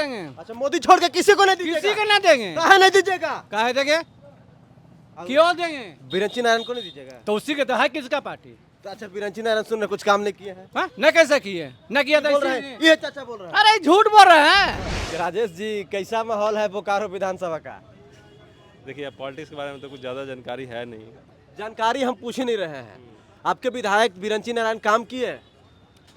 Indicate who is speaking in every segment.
Speaker 1: देंगे।
Speaker 2: अच्छा, मोदी छोड़ के किसी को नहीं दीजिएगा?
Speaker 1: किसी को ना देंगे।
Speaker 2: काहे नहीं दीजिएगा?
Speaker 1: काहे देंगे? क्यों देंगे?
Speaker 2: बिरंची नारायण को नहीं दीजिएगा?
Speaker 1: तो उसी के तो है किसका पार्टी?
Speaker 2: तो अच्छा, बिरंची नारायण सुन कुछ काम नहीं किए हैं?
Speaker 1: हाँ? न कैसे किए? न किया तो
Speaker 2: बोल रहे
Speaker 1: इसी-
Speaker 2: हैं, ये चाचा बोल रहे हैं।
Speaker 1: अरे झूठ बोल रहे हैं।
Speaker 2: राजेश जी, कैसा माहौल है बोकारो विधानसभा का?
Speaker 3: देखिए, अब पॉलिटिक्स के बारे में तो कुछ ज़्यादा जानकारी है नहीं।
Speaker 2: जानकारी हम पूछ ही नहीं रहे हैं। आपके विधायक बिरंची नारायण काम किए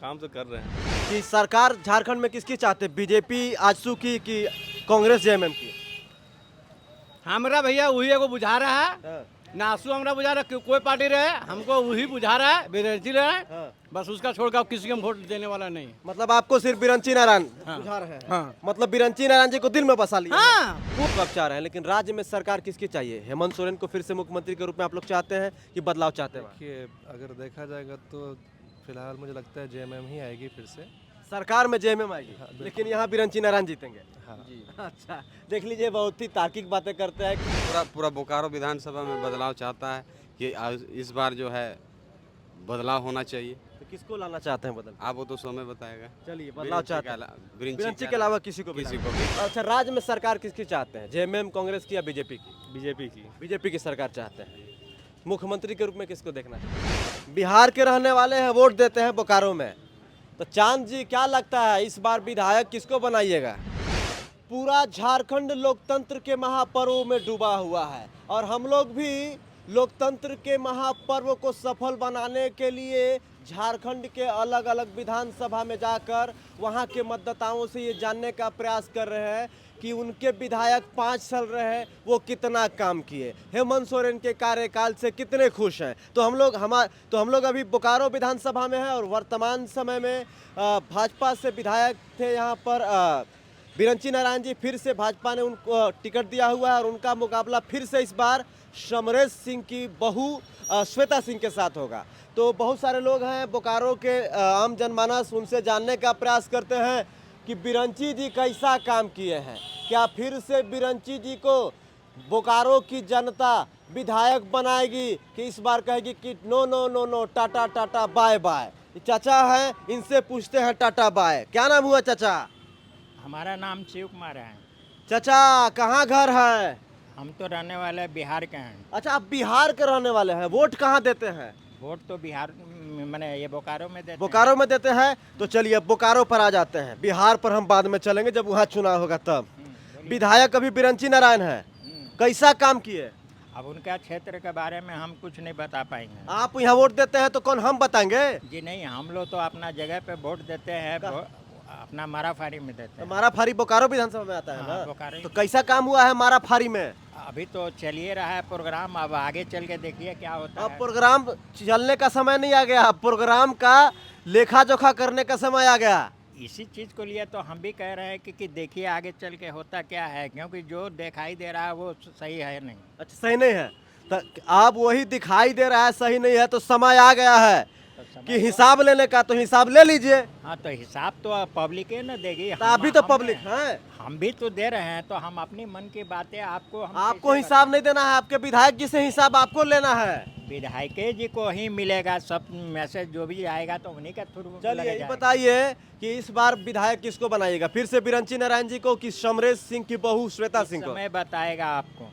Speaker 3: काम तो कर रहे हैं।
Speaker 2: कि सरकार झारखंड में किसकी चाहते, बीजेपी आजसू की कि कांग्रेस जेएमएम की?
Speaker 1: हमरा भैया वही एगो बुझा रहा है,
Speaker 2: हाँ,
Speaker 1: ना आंसू हमरा बुझा रहा है, कोई पार्टी रहे हमको वही बुझा रहा है, बिरंची रहे,
Speaker 2: हाँ।
Speaker 1: बस उसका छोड़कर अब किसी को हम वोट देने वाला नहीं।
Speaker 2: मतलब आपको सिर्फ बिरंची नारायण
Speaker 1: हाँ।
Speaker 2: बुझा रहे हैं?
Speaker 1: हाँ।
Speaker 2: मतलब बिरंची नारायण जी को दिल में बसा लिया?
Speaker 1: हाँ।
Speaker 2: खूब कब चाह रहे हैं, लेकिन राज्य में सरकार किसकी चाहिए? हेमंत सोरेन को फिर से मुख्यमंत्री के रूप में आप लोग चाहते हैं कि बदलाव चाहते हैं?
Speaker 3: देखिए, अगर देखा जाएगा तो फिलहाल मुझे लगता है जेएमएम ही आएगी फिर से।
Speaker 2: सरकार में जेएमएम आएगी,
Speaker 3: बिल्कुल।
Speaker 2: लेकिन यहाँ बिरंची नारायण जीतेंगे?
Speaker 3: हाँ
Speaker 2: जी, अच्छा। देख लीजिए, बहुत ही तार्किक बातें करते हैं कि
Speaker 4: पूरा बोकारो विधानसभा में बदलाव चाहता है कि इस बार जो है बदलाव होना चाहिए।
Speaker 2: तो किसको लाना चाहते हैं बदल?
Speaker 4: आप वो तो समय बताएगा।
Speaker 2: चलिए, बदलाव चाहते हैं। बिरंची
Speaker 4: बिरंची
Speaker 2: के अलावा किसी को भी
Speaker 4: किसी
Speaker 2: लाना?
Speaker 4: को भी।
Speaker 2: अच्छा, राज्य में सरकार किसकी चाहते हैं, जेएमएम कांग्रेस की या बीजेपी की?
Speaker 3: बीजेपी की।
Speaker 2: बीजेपी की सरकार चाहते हैं। मुख्यमंत्री के रूप में किसको देखना चाहिए? बिहार के रहने वाले हैं, वोट देते हैं बोकारो में। तो चांद जी, क्या लगता है इस बार विधायक किसको बनाइएगा? पूरा झारखंड लोकतंत्र के महापर्व में डूबा हुआ है और हम लोग भी लोकतंत्र के महापर्व को सफल बनाने के लिए झारखंड के अलग अलग विधानसभा में जाकर वहां के मतदाताओं से ये जानने का प्रयास कर रहे हैं कि उनके विधायक 5 साल रहे वो कितना काम किए, हेमंत सोरेन के कार्यकाल से कितने खुश हैं। तो हम लोग अभी बोकारो विधानसभा में हैं और वर्तमान समय में भाजपा से विधायक थे यहाँ पर बिरंची नारायण जी। फिर से भाजपा ने उनको टिकट दिया हुआ है और उनका मुकाबला फिर से इस बार समरेश सिंह की बहू श्वेता सिंह के साथ होगा। तो बहुत सारे लोग हैं बोकारो के आम जनमानस, उनसे जानने का प्रयास करते हैं कि बिरंची जी कैसा काम किए हैं। क्या फिर से बिरंची जी को बोकारो की जनता विधायक बनाएगी कि इस बार कहेगी कि no no no no, tata tata bye bye? चाचा हैं, इनसे पूछते हैं टाटा बाय। क्या नाम हुआ चाचा?
Speaker 5: हमारा नाम शिव कुमार है।
Speaker 2: चाचा, कहाँ घर है?
Speaker 5: हम तो रहने वाले बिहार के हैं।
Speaker 2: अच्छा, आप बिहार के रहने वाले हैं। वोट कहाँ देते हैं?
Speaker 5: वोट तो बिहार मैंने ये बोकारो में देते
Speaker 2: बोकारो में देते हैं। तो चलिए, बोकारो पर आ जाते हैं। बिहार पर हम बाद में चलेंगे जब वहाँ चुनाव होगा तब। विधायक अभी बिरंची नारायण है, कैसा काम किए?
Speaker 5: अब उनका क्षेत्र के बारे में हम कुछ नहीं बता पाएंगे।
Speaker 2: आप यहाँ वोट देते हैं तो कौन हम बताएंगे?
Speaker 5: जी नहीं, हम लोग तो अपना जगह पे वोट देते हैं, अपना माराफारी में देते हैं।
Speaker 2: माराफारी बोकारो विधानसभा में आता है
Speaker 5: हाँ,
Speaker 2: ना?
Speaker 5: बोकारो।
Speaker 2: तो कैसा काम हुआ है माराफारी में?
Speaker 5: अभी तो चलिए रहा है प्रोग्राम, अब आगे चल के देखिए क्या होता
Speaker 2: अब
Speaker 5: है।
Speaker 2: प्रोग्राम चलने का समय नहीं आ गया, प्रोग्राम का लेखा जोखा करने का समय आ गया।
Speaker 5: इसी चीज़ को लिए तो हम भी कह रहे हैं कि देखिए आगे चल के होता क्या है, क्योंकि जो दिखाई दे रहा है वो सही है नहीं।
Speaker 2: अच्छा, सही नहीं है तो आप वही दिखाई दे रहा है सही नहीं है, तो समय आ गया है
Speaker 5: तो समय
Speaker 2: कि हिसाब लेने का, तो हिसाब ले लीजिए।
Speaker 5: हाँ, तो हिसाब तो पब्लिक ही ना देगी।
Speaker 2: तो आप भी तो
Speaker 5: हमने-
Speaker 2: पब्लिक हैं।
Speaker 5: हम भी तो दे रहे हैं, तो हम अपनी मन की बातें आपको
Speaker 2: आपको
Speaker 5: कैसे
Speaker 2: हिसाब नहीं देना है, आपके विधायक जी से हिसाब आपको लेना है।
Speaker 5: बताएं? विधायक जी को ही मिलेगा सब मैसेज, जो भी आएगा तो उन्हीं का थ्रू
Speaker 2: चलिए, ये बताइए कि इस बार विधायक किसको बनाइएगा, फिर से बिरंची नारायण जी को कि समरेश सिंह की बहू श्वेता सिंह को?
Speaker 5: समय बताएगा आपको।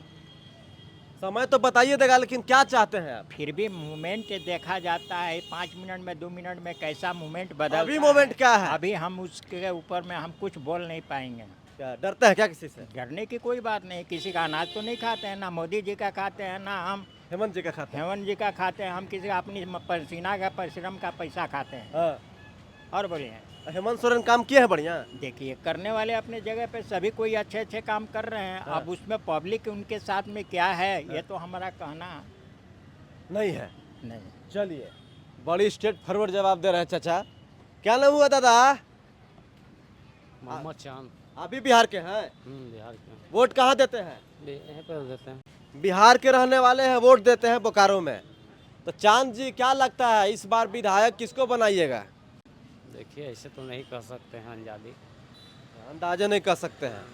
Speaker 2: समय तो बताइए देगा, लेकिन क्या चाहते हैं आप?
Speaker 5: फिर भी मूवमेंट देखा जाता है 5 मिनट में 2 मिनट में कैसा मूवमेंट बदल।
Speaker 2: अभी मूवमेंट क्या है?
Speaker 5: अभी हम उसके ऊपर में हम कुछ बोल नहीं पाएंगे।
Speaker 2: क्या डरते हैं क्या किसी से?
Speaker 5: डरने की कोई बात नहीं, किसी का अनाज तो नहीं खाते हैं, ना मोदी जी का खाते हैं, ना हम
Speaker 2: हेमंत जी का खाता है?
Speaker 5: हेमंत जी का खाते हैं। हम किसी का अपनी पसीना का परिश्रम का पैसा खाते हैं।
Speaker 2: हाँ।
Speaker 5: और बोलिए,
Speaker 2: हेमंत सोरेन काम किए हैं बढ़िया?
Speaker 5: देखिए करने वाले अपने जगह पे सभी कोई अच्छे अच्छे काम कर रहे हैं।
Speaker 2: हाँ।
Speaker 5: अब उसमें पब्लिक उनके साथ में क्या है ये तो हमारा कहना
Speaker 2: नहीं है।
Speaker 5: नहीं।
Speaker 2: चलिए, बड़ी स्ट्रेट फॉरवर्ड जवाब दे रहे हैं चाचा। क्या नाम हुआ दादा?
Speaker 1: मोहम्मद चांद।
Speaker 2: अभी बिहार के हैं?
Speaker 1: बिहार के
Speaker 2: वोट कहाँ देते हैं?
Speaker 1: यहीं पर देते हैं।
Speaker 2: बिहार के रहने वाले हैं, वोट देते हैं बोकारो में। तो चांद जी, क्या लगता है इस बार विधायक किसको बनाइएगा?
Speaker 1: देखिए, ऐसे तो नहीं कह सकते हैं अंजादी।
Speaker 2: अंदाजा नहीं कर सकते हैं।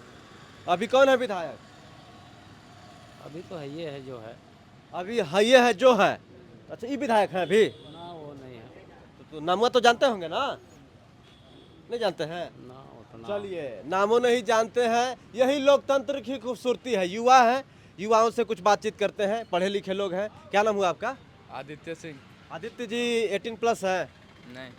Speaker 2: अभी कौन है विधायक?
Speaker 1: अभी तो है ये है जो है
Speaker 2: अभी है ये है जो है। अच्छा, ये विधायक है अभी?
Speaker 1: ना, वो नहीं है
Speaker 2: तो नामुआ तो जानते होंगे ना? नहीं जानते हैं?
Speaker 1: ना, उतना
Speaker 2: चलिए, नामों नहीं जानते हैं, यही लोकतंत्र की खूबसूरती है। युवा है, युवाओं से कुछ बातचीत करते हैं, पढ़े लिखे लोग हैं। क्या नाम हुआ आपका?
Speaker 6: आदित्य सिंह।
Speaker 2: आदित्य जी 18+ है?
Speaker 6: नहीं,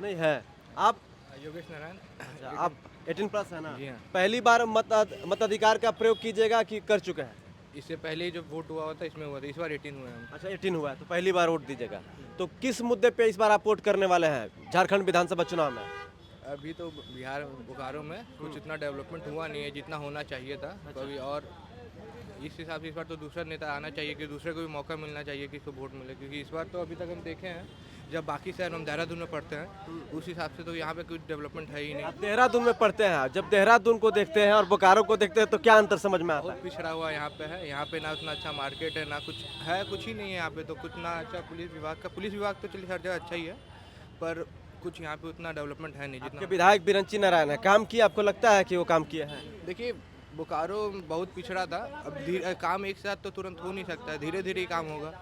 Speaker 2: नहीं है। आप?
Speaker 6: योगेश नारायण।
Speaker 2: अच्छा, आप 18+ है ना?
Speaker 6: जी हाँ।
Speaker 2: पहली बार मताधिकार का प्रयोग कीजिएगा कि कर चुके हैं?
Speaker 6: इससे पहले जो वोट हुआ था इसमें हुआ था, इस बार 18 हुए हैं हम।
Speaker 2: अच्छा, 18 हुआ है तो पहली बार वोट दीजिएगा। तो किस मुद्दे पे इस बार आप वोट करने वाले हैं झारखंड विधानसभा चुनाव में?
Speaker 6: अभी तो बिहार बोकारो में कुछ इतना डेवलपमेंट हुआ नहीं है जितना होना चाहिए था कभी, और इस हिसाब से इस बार तो दूसरा नेता आना चाहिए कि दूसरे को भी मौका मिलना चाहिए कि इसको वोट मिले, क्योंकि इस बार तो अभी तक हम देखे हैं जब बाकी शहर हम देहरादून में पढ़ते हैं उस हिसाब से तो यहाँ पे कुछ डेवलपमेंट है ही नहीं।
Speaker 2: आप देहरादून में पढ़ते हैं, जब देहरादून को देखते हैं और बोकारो को देखते हैं तो क्या अंतर समझ में आता
Speaker 6: बहुत
Speaker 2: है?
Speaker 6: पिछड़ा हुआ यहाँ पे है। यहाँ पे ना उतना अच्छा मार्केट है, ना कुछ है, कुछ ही नहीं है यहाँ पे। तो कुछ ना अच्छा पुलिस विभाग तो चलिए हर जगह अच्छा ही है, पर कुछ यहाँ पे उतना डेवलपमेंट है नहीं
Speaker 2: आपके
Speaker 6: जितना।
Speaker 2: विधायक बिरंची नारायण है, काम किया? आपको लगता है कि वो काम किए हैं?
Speaker 6: देखिए, बोकारो बहुत पिछड़ा था। अब काम एक साथ तो तुरंत हो नहीं सकता है, धीरे धीरे ही काम होगा।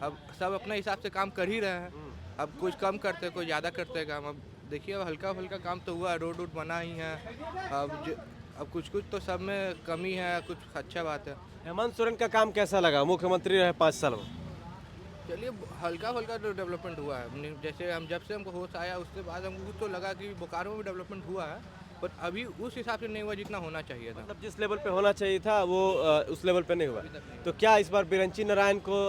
Speaker 6: अब सब अपने हिसाब से काम कर ही रहे हैं। अब कुछ कम करते हैं, कोई ज़्यादा करते हैं काम। अब देखिए, अब हल्का फुल्का काम तो हुआ, रोड बना ही है। अब कुछ तो सब में कमी है, कुछ अच्छा बात है।
Speaker 2: हेमंत सोरेन का काम कैसा लगा? मुख्यमंत्री रहे 5 साल में।
Speaker 6: चलिए, हल्का फुल्का तो डेवलपमेंट हुआ है। जैसे जब से हमको होश आया उसके बाद हमको तो लगा कि बोकारो में भी डेवलपमेंट हुआ है, पर अभी उस हिसाब से नहीं हुआ जितना होना चाहिए था।
Speaker 2: मतलब जिस लेवल पे होना चाहिए था वो उस लेवल पे नहीं हुआ। तो क्या इस बार बिरंची नारायण को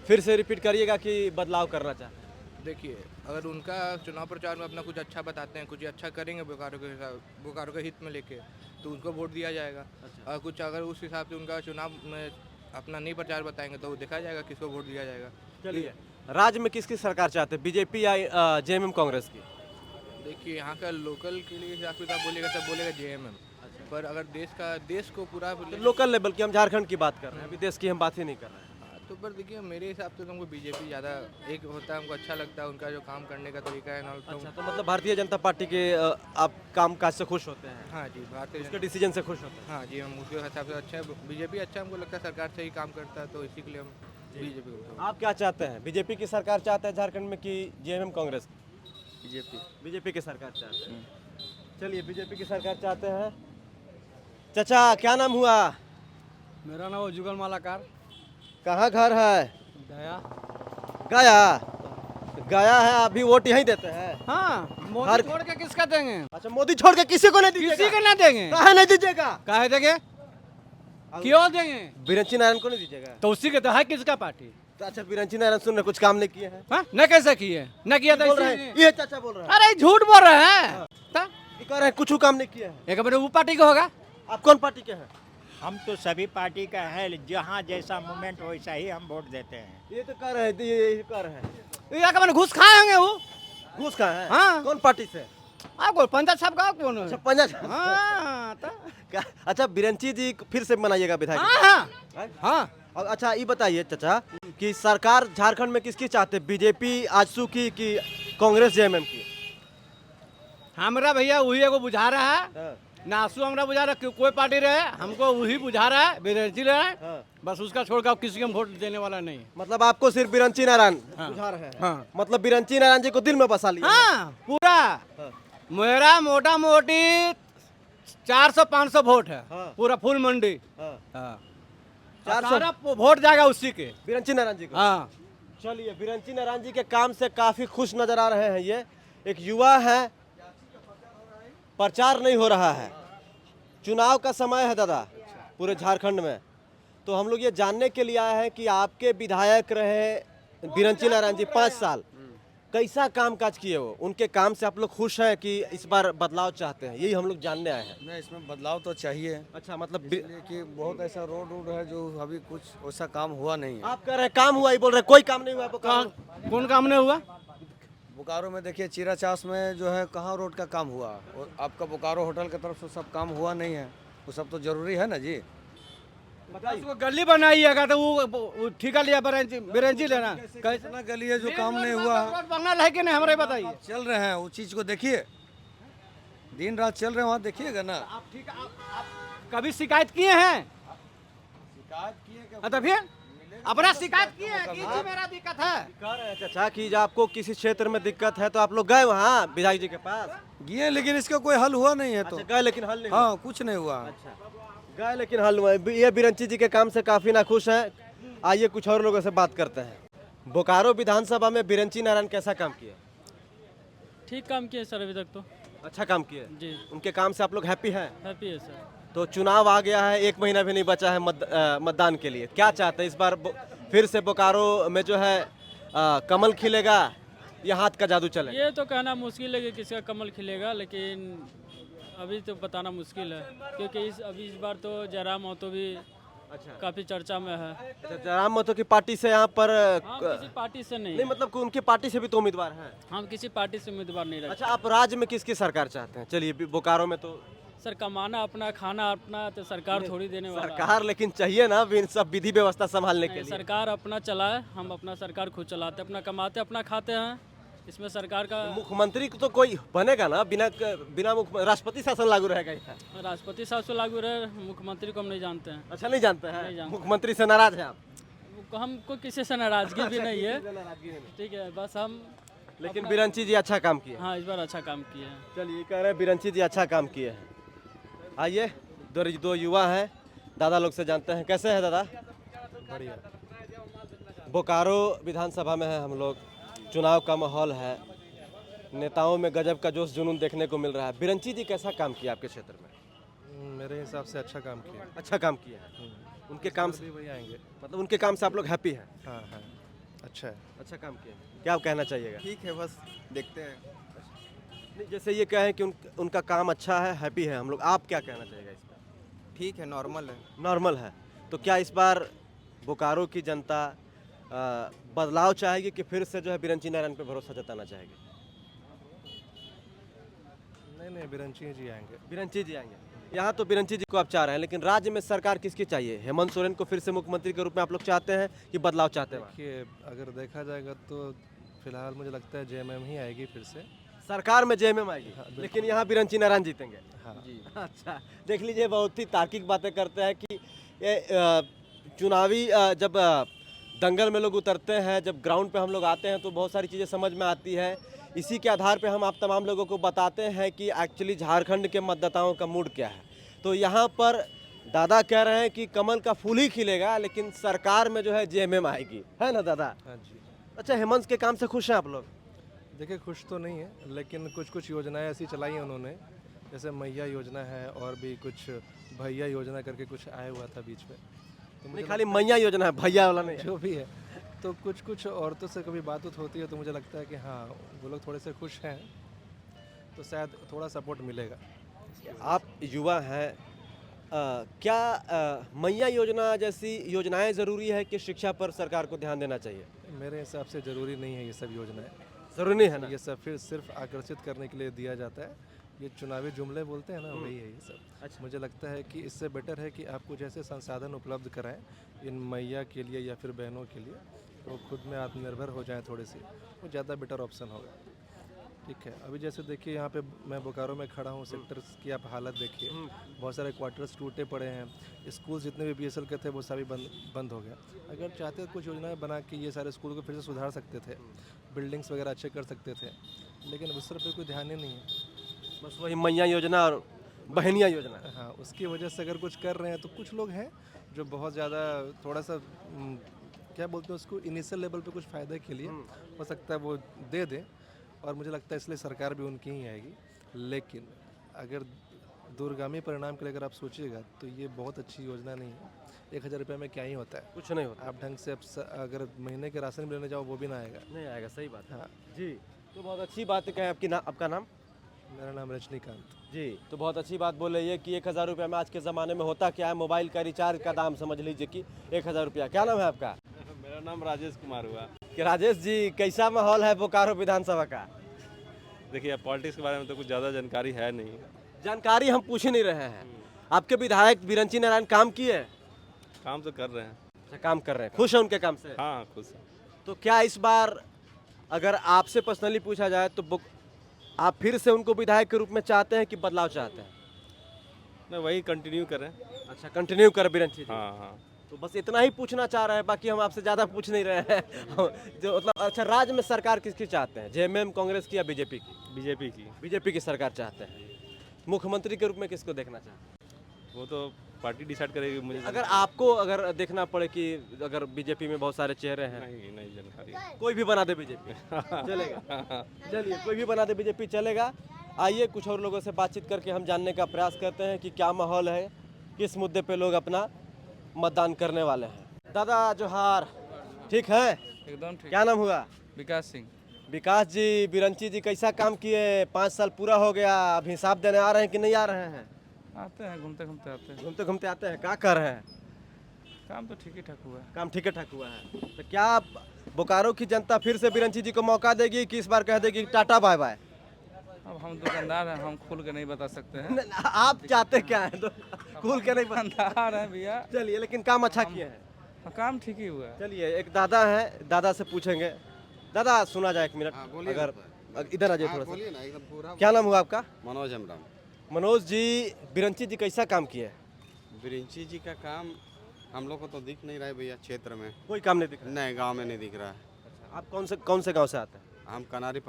Speaker 2: फिर से रिपीट करिएगा कि बदलाव करना चाहते हैं?
Speaker 6: देखिए, अगर उनका चुनाव प्रचार में अपना कुछ अच्छा बताते हैं, कुछ अच्छा करेंगे बोकारो के हित में लेके, तो उनको वोट दिया जाएगा। और कुछ अगर उस हिसाब से उनका चुनाव में अपना नहीं प्रचार बताएंगे तो देखा जाएगा किसको वोट दिया जाएगा।
Speaker 2: चलिए, राज्य में किसकी सरकार चाहते हैं, बीजेपी या जेएमएम कांग्रेस की?
Speaker 6: देखिए, यहाँ का लोकल के लिए हिसाब किताब बोलेगा सब बोलेगा जेएमएम, पर अगर देश को पूरा
Speaker 2: तो लोकल लेवल की, हम झारखंड की बात कर रहे हैं, अभी देश की हम बात ही नहीं कर रहे हैं।
Speaker 6: तो पर देखिए, मेरे हिसाब से तो हमको बीजेपी ज़्यादा एक होता है, हमको अच्छा लगता है उनका जो काम करने का तरीका है ना।
Speaker 2: अच्छा, तो मतलब भारतीय जनता पार्टी के आप काम काज से खुश होते हैं?
Speaker 6: हाँ जी, भारतीय
Speaker 2: उसके डिसीजन से खुश होते हैं?
Speaker 6: हाँ जी, हम उसके हिसाब से अच्छा है। बीजेपी अच्छा हमको लगता है, सरकार से ही काम करता है, तो इसी के लिए हम बीजेपी को।
Speaker 2: आप क्या चाहते हैं, बीजेपी की सरकार चाहते हैं झारखंड में कि जेएमएम कांग्रेस? बीजेपी की सरकार चाहते हैं। चलिए, बीजेपी की सरकार चाहते हैं। चाचा, क्या नाम हुआ?
Speaker 1: मेरा नाम जुगल मालाकार।
Speaker 2: कहाँ घर है?
Speaker 1: गया।
Speaker 2: गया है, अभी वोट यहीं देते हैं?
Speaker 1: हाँ, मोदी छोड़ के किसका देंगे?
Speaker 2: अच्छा, मोदी छोड़ के किसी को नहीं दीजिएगा?
Speaker 1: किसी को ना देंगे।
Speaker 2: काहे नहीं दीजिएगा?
Speaker 1: काहे देंगे? क्यों देंगे?
Speaker 2: बिरंची नारायण को नहीं दीजिएगा?
Speaker 1: तो उसी के तो है किसका पार्टी?
Speaker 2: तो अच्छा, बिरंची नारायण सुन रहे कुछ काम नहीं किए हैं?
Speaker 1: हाँ? न कैसे किए? न किया तो
Speaker 2: बोल रहे हैं, ये चाचा बोल रहे हैं।
Speaker 1: अरे झूठ बोल रहे हैं।
Speaker 2: ये कह रहे हैं कुछ काम नहीं किए हैं।
Speaker 1: एक बार वो पार्टी का होगा।
Speaker 2: आप कौन पार्टी के हैं?
Speaker 5: हम तो सभी पार्टी का है, जहाँ जैसा मूवमेंट वैसा ही हम वोट देते हैं।
Speaker 2: ये तो कह रहे हैं, ये कह रहे हैं
Speaker 1: ये का मैंने घूस खाए होंगे वो।
Speaker 2: घूस खाए हैं?
Speaker 1: हाँ।
Speaker 2: कौन पार्टी से?
Speaker 1: आपको पंचायत साहब का कौन है?
Speaker 2: अच्छा, पंजाब।
Speaker 1: हाँ, तो
Speaker 2: क्या? अच्छा, बिरंची जी फिर से बनाइएगा विधायक?
Speaker 1: हाँ। हाँ।
Speaker 2: और अच्छा, ये बताइए चाचा कि सरकार झारखंड में किसकी चाहते हैं, बीजेपी आजसू की कि कांग्रेस जेएमएम की?
Speaker 1: हमरा भैया वही एगो बुझा रहा है,
Speaker 2: हाँ,
Speaker 1: नासू हमरा बुझा रहा है, कोई पार्टी रहे हमको वही बुझा रहा है, बिरंची रहे।
Speaker 2: हाँ।
Speaker 1: बस उसका छोड़कर किसी को हम वोट देने वाला नहीं।
Speaker 2: मतलब आपको सिर्फ बिरंची नारायण
Speaker 1: हाँ।
Speaker 2: बुझा रहे हैं?
Speaker 1: हाँ।
Speaker 2: मतलब बिरंची नारायण जी को दिल में बसा लिया?
Speaker 1: हाँ, पूरा।
Speaker 2: हाँ।
Speaker 1: मेरा मोटा मोटी 400-500 वोट है।
Speaker 2: हाँ।
Speaker 1: पूरा फुल मंडी।
Speaker 2: हाँ।
Speaker 1: हाँ।
Speaker 2: 400
Speaker 1: सारा वोट जाएगा उसी के।
Speaker 2: बिरंची नारायण जी को?
Speaker 1: हाँ।
Speaker 2: चलिए, बिरंची नारायण जी के काम से काफी खुश नजर आ रहे हैं। ये एक युवा है, प्रचार नहीं हो रहा है, चुनाव का समय है दादा पूरे झारखंड में। तो हम लोग ये जानने के लिए आए हैं कि आपके विधायक रहे बिरंची नारायण जी 5 साल, कैसा काम काज किए वो, उनके काम से आप लोग खुश हैं कि इस बार बदलाव चाहते हैं, यही हम लोग जानने आए हैं।
Speaker 7: नहीं, इसमें बदलाव तो चाहिए।
Speaker 2: अच्छा, मतलब
Speaker 7: इसलिए कि बहुत ऐसा रोड है जो अभी कुछ वैसा काम हुआ नहीं है।
Speaker 2: आप कह रहे हैं काम हुआ, ही बोल रहे हैं कोई काम नहीं हुआ
Speaker 1: कौन काम नहीं हुआ?
Speaker 7: बोकारो में देखिए, चिराचास में जो है कहाँ रोड का काम हुआ, और आपका बोकारो होटल की तरफ से सब काम हुआ नहीं है, वो सब तो जरूरी है ना जी।
Speaker 1: उसको गली बनाइएगा तो वो ठिका लिया बिरंजी लेना कैसे?
Speaker 7: इतना गली है जो काम नहीं हुआ है।
Speaker 1: बनना है कि नहीं, हमारे बताइए।
Speaker 7: चल रहे हैं, वो चीज को देखिए, दिन रात चल रहे हैं, वहाँ देखिएगा ना।
Speaker 1: आप ठीक आप कभी शिकायत किए हैं?
Speaker 7: शिकायत किए
Speaker 1: तो फिर अपना शिकायत किए हैं कि जी मेरा दिक्कत है।
Speaker 2: कह रहे हैं चाचा कि जब आपको किसी क्षेत्र में दिक्कत है तो आप लोग गए वहाँ विधायक जी के पास?
Speaker 7: गए लेकिन इसका कोई हल हुआ नहीं है तो।
Speaker 2: अच्छा, गए लेकिन हल नहीं हुआ।
Speaker 7: हाँ, कुछ नहीं हुआ।
Speaker 2: अच्छा, गए लेकिन हल हुआ। ये बिरंची जी के काम से काफी नाखुश हैं। आइए कुछ और लोगों से बात करते हैं। बोकारो विधानसभा में बिरंची नारायण कैसा काम किए?
Speaker 8: ठीक काम किए सर अभी तक तो।
Speaker 2: अच्छा काम किए
Speaker 8: जी
Speaker 2: उनके काम से आप लोग हैप्पी हैं?
Speaker 8: हैप्पी है सर।
Speaker 2: तो चुनाव आ गया है, 1 महीना भी नहीं बचा है मतदान के लिए। क्या चाहते हैं इस बार फिर से बोकारो में जो है कमल खिलेगा या हाथ का जादू चलेगा?
Speaker 8: ये तो कहना मुश्किल है कि किसका कमल खिलेगा, लेकिन अभी तो बताना मुश्किल है क्योंकि इस बार तो जयराम महतो भी
Speaker 2: अच्छा
Speaker 8: काफी चर्चा में है।
Speaker 2: अच्छा, जयराम महतो की पार्टी से यहाँ पर
Speaker 8: हम किसी पार्टी से नहीं,
Speaker 2: नहीं मतलब उनकी पार्टी से भी तो उम्मीदवार हैं।
Speaker 8: हम किसी पार्टी से उम्मीदवार नहीं रखते।
Speaker 2: अच्छा, आप राज्य में किसकी सरकार चाहते हैं? चलिए बोकारो में तो
Speaker 8: सर कमाना अपना, खाना अपना, तो सरकार थोड़ी देने वाला है।
Speaker 2: सरकार लेकिन चाहिए ना भी इन सब विधि व्यवस्था संभालने के
Speaker 8: नहीं,
Speaker 2: लिए।
Speaker 8: सरकार अपना चलाए, हम अपना सरकार खुद चलाते, अपना कमाते अपना खाते हैं। इसमें सरकार का
Speaker 2: मुख्यमंत्री को तो कोई बनेगा ना, बिना राष्ट्रपति शासन लागू रहेगा यहाँ।
Speaker 8: राष्ट्रपति शासन लागू रहे, मुख्यमंत्री को हम नहीं जानते हैं।
Speaker 2: अच्छा, नहीं जानते
Speaker 8: नहीं
Speaker 2: हैं?
Speaker 8: जानते।
Speaker 2: मुख्यमंत्री से नाराज हैं आप?
Speaker 8: हमको किसी से नाराजगी भी नहीं है, ठीक है, बस हम
Speaker 2: लेकिन बिरंची जी अच्छा काम किए।
Speaker 8: हाँ इस बार अच्छा काम किए हैं।
Speaker 2: चलिए, कह रहे हैं बिरंची जी अच्छा काम किए हैं। आइए दो युवा हैं, दादा लोग से जानते हैं। कैसे हैं दादा?
Speaker 3: बढ़िया।
Speaker 2: बोकारो विधानसभा में है हम लोग, चुनाव का माहौल है, नेताओं में गजब का जोश जुनून देखने को मिल रहा है। बिरंची जी कैसा काम किया आपके क्षेत्र में?
Speaker 3: मेरे हिसाब से अच्छा काम किया।
Speaker 2: अच्छा काम किया है। उनके काम से
Speaker 3: भी वही आएंगे।
Speaker 2: मतलब उनके काम से आप लोग हैप्पी हैं?
Speaker 3: हाँ हाँ, अच्छा है।
Speaker 2: अच्छा काम किया। क्या आप कहना चाहिएगा?
Speaker 9: ठीक है, बस देखते हैं।
Speaker 2: नहीं, जैसे ये कहें कि उनका काम अच्छा है, हैप्पी है हम लोग, आप क्या कहना चाहिएगा इस पर?
Speaker 9: ठीक है, नॉर्मल है।
Speaker 2: नॉर्मल है। तो क्या इस बार बोकारो की जनता बदलाव चाहेगी कि फिर से जो है बिरंची नारायण पे भरोसा जताना चाहेगी?
Speaker 3: नहीं, बिरंची जी आएंगे।
Speaker 2: बिरंची जी आएंगे। यहाँ तो बिरंची जी को आप चाह रहे हैं, लेकिन राज्य में सरकार किसकी चाहिए? हेमंत सोरेन को फिर से मुख्यमंत्री के रूप में आप लोग चाहते हैं कि बदलाव चाहते हैं?
Speaker 3: देखिए, अगर देखा जाएगा तो फिलहाल मुझे लगता है जेएमएम ही आएगी फिर से।
Speaker 2: सरकार में जेएमएम आएगी,
Speaker 3: हाँ, बिल्कुल।
Speaker 2: लेकिन यहाँ बिरंची नारायण जीतेंगे।
Speaker 3: हाँ जी।
Speaker 2: अच्छा, देख लीजिए, बहुत ही तार्किक बातें करते हैं कि ये चुनावी जब दंगल में लोग उतरते हैं, जब ग्राउंड पे हम लोग आते हैं तो बहुत सारी चीज़ें समझ में आती है। इसी के आधार पे हम आप तमाम लोगों को बताते हैं कि एक्चुअली झारखंड के मतदाताओं का मूड क्या है। तो यहाँ पर दादा कह रहे हैं कि कमल का फूल ही खिलेगा, लेकिन सरकार में जो है जेएमएम आएगी, है ना दादा?
Speaker 3: हाँ जी।
Speaker 2: अच्छा, हेमंत के काम से खुश हैं आप लोग?
Speaker 3: देखिए, खुश तो नहीं है, लेकिन कुछ योजनाएं ऐसी चलाई हैं उन्होंने, जैसे मैया योजना है और भी कुछ भैया योजना करके कुछ आया हुआ था बीच में। तो
Speaker 2: नहीं, खाली मैया योजना है, भैया वाला नहीं है।
Speaker 3: जो भी है, तो कुछ औरतों से कभी बात होती है तो मुझे लगता है कि हाँ वो लोग थोड़े से खुश हैं, तो शायद थोड़ा सपोर्ट मिलेगा।
Speaker 2: आप युवा हैं, क्या मैया योजना जैसी योजनाएं ज़रूरी है कि शिक्षा पर सरकार को ध्यान देना चाहिए?
Speaker 3: मेरे हिसाब से ज़रूरी नहीं है ये सब योजनाएं।
Speaker 2: ज़रूरी नहीं है ना?
Speaker 3: ये सब फिर सिर्फ आकर्षित करने के लिए दिया जाता है। ये चुनावी जुमले बोलते हैं ना, वही है ये सब।
Speaker 2: अच्छा।
Speaker 3: मुझे लगता है कि इससे बेटर है कि आप कुछ ऐसे संसाधन उपलब्ध कराएं इन मैया के लिए या फिर बहनों के लिए, तो खुद में आत्मनिर्भर हो जाएं थोड़े से, वो ज़्यादा बेटर ऑप्शन होगा। ठीक है, अभी जैसे देखिए यहाँ पे मैं बोकारो में खड़ा हूँ, सेक्टर्स की आप हालत देखिए, बहुत सारे क्वार्टर्स टूटे पड़े हैं, स्कूल जितने भी बीएसएल के थे वो सभी बंद हो गया। अगर चाहते तो कुछ योजनाएं बना के ये सारे स्कूल को फिर से सुधार सकते थे, बिल्डिंग्स वगैरह अच्छे कर सकते थे, लेकिन उस तरफ कोई ध्यान ही नहीं है।
Speaker 2: बस वही मैया योजना और बहनिया योजना।
Speaker 3: हाँ, उसकी वजह से अगर कुछ कर रहे हैं तो कुछ लोग हैं जो बहुत ज़्यादा थोड़ा सा क्या बोलते हैं उसको, इनिशियल लेवल पे कुछ फ़ायदे के लिए हो सकता है वो दे दें, और मुझे लगता है इसलिए सरकार भी उनकी ही आएगी। लेकिन अगर दूरगामी परिणाम के लिए अगर आप सोचिएगा तो ये बहुत अच्छी योजना नहीं है। 1000 रुपये में क्या ही होता है,
Speaker 2: कुछ नहीं होता।
Speaker 3: आप ढंग से अगर महीने के राशन भी लेने जाओ वो भी ना आएगा।
Speaker 2: नहीं आएगा, सही बात है।
Speaker 3: हाँ
Speaker 2: जी, तो बहुत अच्छी बात कहें। आपका नाम?
Speaker 3: मेरा नाम रजनीकांत।
Speaker 2: जी, तो बहुत अच्छी बात बोल रही है कि 1000 रुपये में आज के ज़माने में होता क्या है, मोबाइल का रिचार्ज का दाम समझ लीजिए कि 1000 रुपया। क्या नाम है आपका?
Speaker 10: मेरा नाम राजेश कुमार हुआ।
Speaker 2: कि राजेश जी, कैसा माहौल है बोकारो विधानसभा का?
Speaker 10: देखिए, पॉलिटिक्स के बारे में तो कुछ ज़्यादा जानकारी है नहीं।
Speaker 2: जानकारी हम पूछ ही नहीं रहे हैं। आपके विधायक बिरंची नारायण काम किए?
Speaker 10: काम तो कर रहे हैं।
Speaker 2: अच्छा, काम कर रहे हैं, खुश है उनके काम से?
Speaker 10: हाँ, खुश है।
Speaker 2: तो क्या इस बार अगर आपसे पर्सनली पूछा जाए तो आप फिर से उनको विधायक के रूप में चाहते हैं कि बदलाव चाहते हैं?
Speaker 10: नहीं, वही कंटिन्यू करें।
Speaker 2: अच्छा, कंटिन्यू कर बिरंची जी।
Speaker 10: हाँ हाँ।
Speaker 2: तो बस इतना ही पूछना चाह रहे हैं, बाकी हम आपसे ज़्यादा पूछ नहीं रहे हैं। जो मतलब अच्छा, राज्य में सरकार किसकी चाहते हैं, जेएमएम कांग्रेस की या बीजेपी की? बीजेपी की सरकार चाहते हैं। मुख्यमंत्री के रूप में किसको देखना चाहते हैं?
Speaker 10: वो तो पार्टी डिसाइड करेगी मुझे।
Speaker 2: अगर आपको अगर देखना पड़े कि अगर बीजेपी में बहुत सारे चेहरे हैं,
Speaker 10: नहीं जानकारी।
Speaker 2: कोई भी बना दे बीजेपी चलेगा? चलिए, कोई भी बना दे बीजेपी चलेगा। आइए कुछ और लोगों से बातचीत करके हम जानने का प्रयास करते हैं कि क्या माहौल है, किस मुद्दे पे लोग अपना मतदान करने वाले हैं। दादा जोहार, ठीक है?
Speaker 6: एकदम ठीक।
Speaker 2: क्या नाम हुआ?
Speaker 6: विकास सिंह।
Speaker 2: विकास जी, बिरंची जी कैसा काम किए? 5 साल पूरा हो गया, अब हिसाब देने आ रहे हैं कि नहीं आ रहे हैं?
Speaker 6: आते हैं, घूमते घूमते आते हैं।
Speaker 2: घूमते घूमते आते हैं। क्या कर रहे हैं?
Speaker 6: काम तो ठीक ही ठाक हुआ है।
Speaker 2: काम ठीक ठाक हुआ है। तो क्या बोकारो की जनता फिर से बिरंची जी को मौका देगी कि इस बार कह देगी टाटा बाय बाय?
Speaker 6: अब हम दुकानदार हैं, हम खुल के नहीं बता सकते हैं।
Speaker 2: आप चाहते क्या है? तो खुल के नहीं बता।
Speaker 6: दुकानदार हैं भैया।
Speaker 2: चलिए, लेकिन काम अच्छा किए हैं।
Speaker 6: काम ठीक ही हुआ है।
Speaker 2: चलिए, एक दादा है, दादा से पूछेंगे। दादा सुना जाए एक मिनट, अगर इधर आ जाए थोड़ा सा।
Speaker 4: ना एकदम पूरा।
Speaker 2: क्या नाम हुआ आपका?
Speaker 4: मनोज हेम्ब्रम।
Speaker 2: मनोज जी, बिरंची जी कैसा काम किए?
Speaker 4: बिरिंची जी का काम हम लोग को तो दिख नहीं रहा है भैया, क्षेत्र में
Speaker 2: कोई काम नहीं दिख रहा?
Speaker 4: नहीं, गांव में नहीं दिख रहा है।
Speaker 2: आप कौन से गांव से आते हैं?
Speaker 4: हम कनारी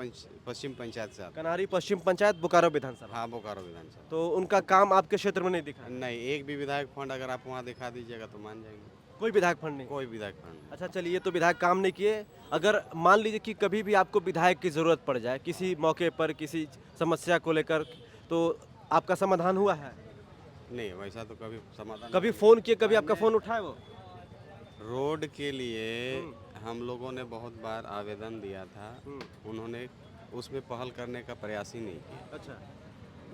Speaker 4: पश्चिम पंचायत से आते
Speaker 2: कनारी पश्चिम पंचायत, बोकारो विधानसभा।
Speaker 4: हैं। हाँ, बोकारो विधानसभा।
Speaker 2: तो उनका काम आपके क्षेत्र में नहीं दिखा?
Speaker 4: नहीं, एक भी विधायक फंड अगर आप वहाँ दिखा दीजिएगा तो मान जाएंगे।
Speaker 2: कोई विधायक फंड नहीं?
Speaker 4: कोई विधायक फंड नहीं।
Speaker 2: अच्छा चलिए, तो विधायक काम नहीं किए। अगर मान लीजिए कि कभी भी आपको विधायक की ज़रूरत पड़ जाए किसी मौके पर, किसी समस्या को लेकर, तो आपका समाधान हुआ है?
Speaker 4: नहीं, वैसा तो कभी समाधान।
Speaker 2: कभी फ़ोन किए, कभी आपका फ़ोन उठाए वो?
Speaker 4: रोड के लिए हम लोगों ने बहुत बार आवेदन दिया था, उन्होंने उसमें पहल करने का प्रयास ही नहीं किया।
Speaker 2: अच्छा।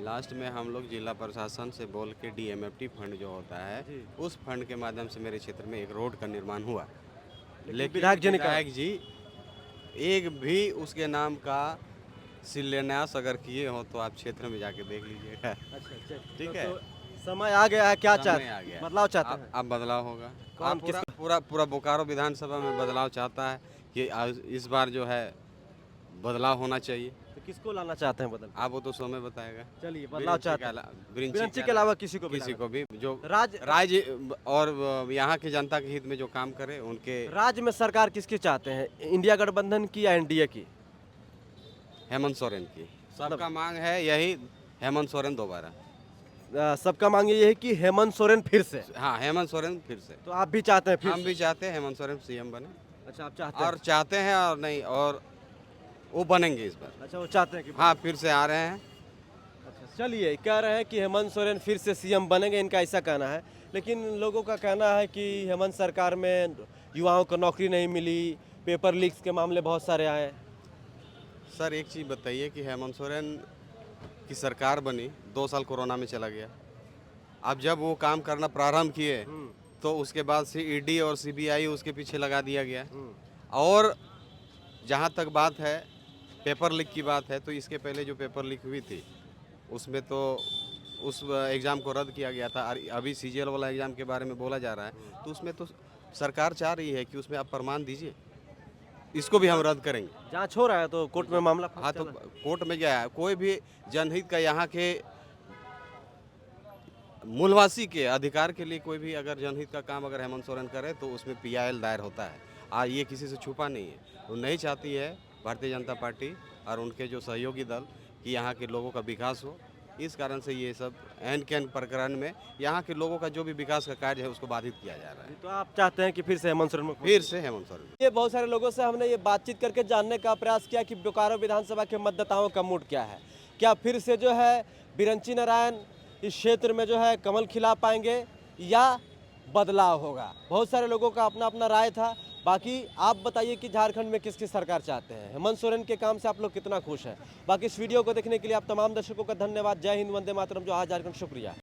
Speaker 4: लास्ट में हम लोग जिला प्रशासन से बोल के डीएमएफटी फंड जो होता है, उस फंड के माध्यम से मेरे क्षेत्र में एक रोड का निर्माण हुआ, लेकिन विधायक जी एक भी उसके नाम का शिलान्यास अगर किए हो तो आप क्षेत्र में जाके देख लीजिएगा।
Speaker 2: अच्छा,
Speaker 4: ठीक है।
Speaker 2: समय आ गया है, क्या
Speaker 4: समय
Speaker 2: चाहते
Speaker 4: आ
Speaker 2: हैं?
Speaker 4: गया।
Speaker 2: बदलाव चाहते हैं?
Speaker 4: अब बदलाव होगा।
Speaker 2: कौन,
Speaker 4: पूरा बोकारो विधानसभा में बदलाव चाहता है कि इस बार जो है बदलाव होना चाहिए।
Speaker 2: तो किसको लाना चाहते हैं बदल?
Speaker 4: आप वो तो समय बताएगा।
Speaker 2: चलिए, बदलाव चाहते हैं। बिरंची के अलावा किसी को भी
Speaker 4: जो
Speaker 2: राज्य
Speaker 4: और यहाँ की जनता के हित में जो काम करे उनके।
Speaker 2: राज्य में सरकार किसकी चाहते हैं, इंडिया गठबंधन की या एनडीए की?
Speaker 4: हेमंत सोरेन की। सबका मांग है यही, हेमंत सोरेन दोबारा।
Speaker 2: सबका मांग ये है कि हेमंत सोरेन फिर से।
Speaker 4: हाँ, हेमंत सोरेन फिर से।
Speaker 2: तो आप भी चाहते हैं? फिर
Speaker 4: हम भी चाहते हैं हेमंत सोरेन सीएम बने।
Speaker 2: अच्छा, आप चाहते हैं?
Speaker 4: और चाहते हैं और नहीं, और वो बनेंगे इस बार।
Speaker 2: अच्छा, वो चाहते हैं कि
Speaker 4: हाँ, फिर से आ रहे हैं।
Speaker 2: अच्छा, चलिए, कह रहे हैं कि हेमंत सोरेन फिर से सीएम बनेंगे, इनका ऐसा कहना है। लेकिन लोगों का कहना है कि हेमंत सरकार में युवाओं को नौकरी नहीं मिली, पेपर लीक्स के मामले बहुत सारे आए।
Speaker 4: सर एक चीज़ बताइए कि हेमंत सोरेन की सरकार बनी, 2 साल कोरोना में चला गया। अब जब वो काम करना प्रारंभ किए तो उसके बाद से ईडी और सीबीआई उसके पीछे लगा दिया गया। और जहाँ तक बात है पेपर लीक की बात है, तो इसके पहले जो पेपर लीक हुई थी उसमें तो उस एग्ज़ाम को रद्द किया गया था। अभी सीजीएल वाला एग्ज़ाम के बारे में बोला जा रहा है, तो उसमें तो सरकार चाह रही है कि उसमें आप प्रमाण दीजिए, इसको भी हम रद्द करेंगे।
Speaker 2: जांच हो रहा है तो कोर्ट में मामला।
Speaker 4: हाँ, तो कोर्ट में गया है। कोई भी जनहित का, यहाँ के मूलवासी के अधिकार के लिए कोई भी अगर जनहित का काम अगर हेमंत सोरेन करे तो उसमें PIL दायर होता है। ये किसी से छुपा नहीं है। वो नहीं चाहती है भारतीय जनता पार्टी और उनके जो सहयोगी दल कि यहाँ के लोगों का विकास हो। इस कारण से ये सब एन कैन प्रकरण में यहाँ के लोगों का जो भी विकास का कार्य है उसको बाधित किया जा रहा है।
Speaker 2: तो आप चाहते हैं कि फिर से हेमंत सोरेन?
Speaker 4: फिर से हेमंत सोरेन।
Speaker 2: ये बहुत सारे लोगों से हमने ये बातचीत करके जानने का प्रयास किया कि बोकारो विधानसभा के मतदाताओं का मूड क्या है। क्या फिर से जो है बिरंची नारायण इस क्षेत्र में जो है कमल खिला पाएंगे या बदलाव होगा? बहुत सारे लोगों का अपना अपना राय था। बाकी आप बताइए कि झारखंड में किसकी सरकार चाहते हैं? हेमंत सोरेन के काम से आप लोग कितना खुश हैं? बाकी इस वीडियो को देखने के लिए आप तमाम दर्शकों का धन्यवाद। जय हिंद, वंदे मातरम, जो आज झारखंड, शुक्रिया।